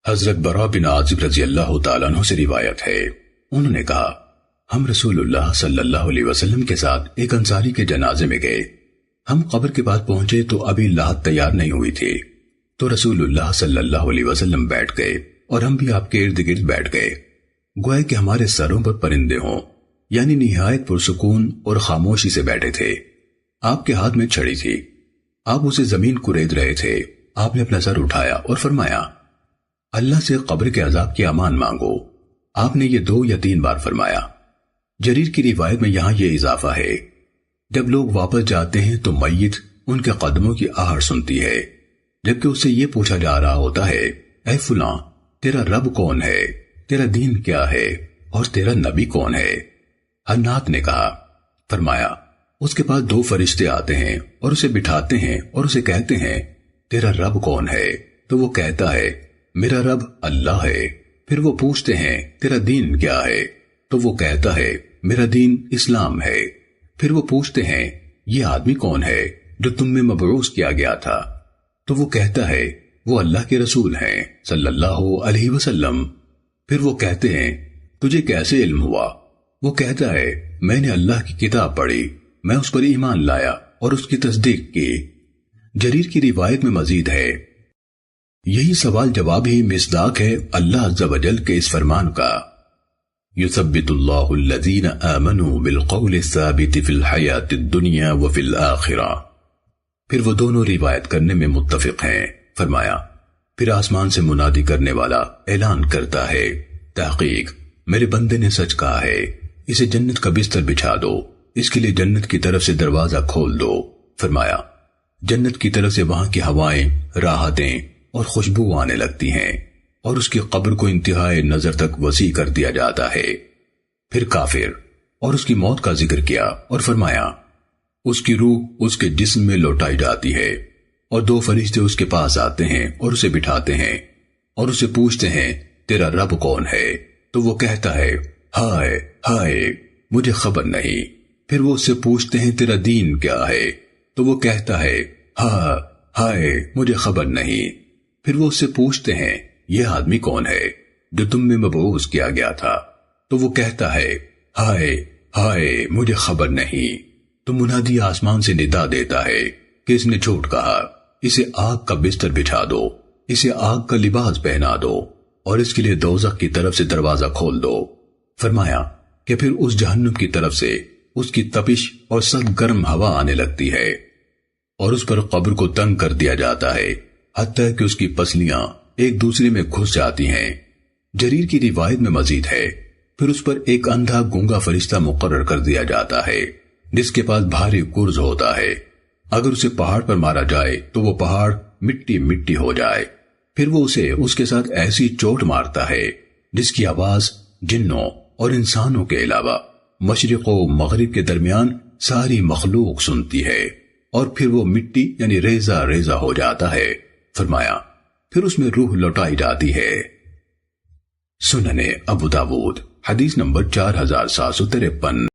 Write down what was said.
حضرت برا بن عازب رضی اللہ تعالیٰ عنہ سے روایت ہے، انہوں نے کہا ہم رسول اللہ صلی اللہ علیہ وسلم کے ساتھ ایک انصاری کے جنازے میں گئے۔ ہم قبر کے پاس پہنچے تو ابھی لحد تیار نہیں ہوئی تھی، تو رسول اللہ صلی اللہ علیہ وسلم بیٹھ گئے اور ہم بھی آپ کے ارد گرد بیٹھ گئے، گویا کہ ہمارے سروں پر پرندے ہوں، یعنی نہایت پرسکون اور خاموشی سے بیٹھے تھے۔ آپ کے ہاتھ میں چھڑی تھی، آپ اسے زمین کرید رہے تھے۔ آپ نے اپنا سر اٹھایا اور فرمایا اللہ سے قبر کے عذاب کی امان مانگو۔ آپ نے یہ 2 یا 3 بار فرمایا۔ جریر کی روایت میں یہاں یہ اضافہ ہے، جب لوگ واپس جاتے ہیں تو میت ان کے قدموں کی آہٹ سنتی ہے، جبکہ اس سے یہ پوچھا جا رہا ہوتا ہے اے فلاں تیرا رب کون ہے، تیرا دین کیا ہے اور تیرا نبی کون ہے؟ حنات نے کہا، فرمایا اس کے پاس 2 فرشتے آتے ہیں اور اسے بٹھاتے ہیں اور اسے کہتے ہیں تیرا رب کون ہے؟ تو وہ کہتا ہے میرا رب اللہ ہے۔ پھر وہ پوچھتے ہیں تیرا دین کیا ہے؟ تو وہ کہتا ہے میرا دین اسلام ہے۔ پھر وہ پوچھتے ہیں یہ آدمی کون ہے جو تم میں مبعوث کیا گیا تھا؟ تو وہ کہتا ہے وہ اللہ کے رسول ہیں صلی اللہ علیہ وسلم۔ پھر وہ کہتے ہیں تجھے کیسے علم ہوا؟ وہ کہتا ہے میں نے اللہ کی کتاب پڑھی، میں اس پر ایمان لایا اور اس کی تصدیق کی۔ جریر کی روایت میں مزید ہے یہی سوال جواب ہی مصداق ہے اللہ عز و جل کے اس فرمان کا یثبت اللہ الذین آمنوا بالقول الثابت فی الحیاة الدنیا وفی الآخرہ۔ پھر وہ دونوں روایت کرنے میں متفق ہیں۔ فرمایا پھر آسمان سے منادی کرنے والا اعلان کرتا ہے تحقیق میرے بندے نے سچ کہا ہے، اسے جنت کا بستر بچھا دو، اس کے لیے جنت کی طرف سے دروازہ کھول دو۔ فرمایا جنت کی طرف سے وہاں کی ہوائیں، راحتیں اور خوشبو آنے لگتی ہیں اور اس کی قبر کو انتہائی نظر تک وسیع کر دیا جاتا ہے۔ پھر کافر اور اس کی موت کا ذکر کیا اور فرمایا اس کی روح اس کے جسم میں لوٹائی جاتی ہے اور 2 فرشتے اس کے پاس آتے ہیں اور اسے بٹھاتے ہیں اور اسے پوچھتے ہیں تیرا رب کون ہے؟ تو وہ کہتا ہے ہائے ہائے مجھے خبر نہیں۔ پھر وہ اس سے پوچھتے ہیں تیرا دین کیا ہے؟ تو وہ کہتا ہے ہاں ہائے مجھے خبر نہیں۔ پھر وہ اس سے پوچھتے ہیں یہ آدمی کون ہے جو تم میں مبعوث کیا گیا تھا؟ تو وہ کہتا ہے ہائے ہائے مجھے خبر نہیں۔ تو منادی آسمان سے ندا دیتا ہے کہ اس نے جھوٹ کہا، اسے آگ کا بستر بچھا دو، اسے آگ کا لباس پہنا دو اور اس کے لیے دوزخ کی طرف سے دروازہ کھول دو۔ فرمایا کہ پھر اس جہنم کی طرف سے اس کی تپش اور سخت گرم ہوا آنے لگتی ہے اور اس پر قبر کو تنگ کر دیا جاتا ہے حتیٰ کہ اس کی پسلیاں ایک دوسرے میں گھس جاتی ہیں۔ جریر کی روایت میں مزید ہے پھر اس پر ایک اندھا گونگا فرشتہ مقرر کر دیا جاتا ہے جس کے پاس بھاری گرز ہوتا ہے، اگر اسے پہاڑ پر مارا جائے تو وہ پہاڑ مٹی مٹی ہو جائے۔ پھر وہ اسے اس کے ساتھ ایسی چوٹ مارتا ہے جس کی آواز جنوں اور انسانوں کے علاوہ مشرق و مغرب کے درمیان ساری مخلوق سنتی ہے، اور پھر وہ مٹی یعنی ریزہ ریزہ ہو جاتا ہے۔ فرمایا پھر اس میں روح لوٹائی جاتی ہے۔ سنن ابو داود حدیث نمبر 4753۔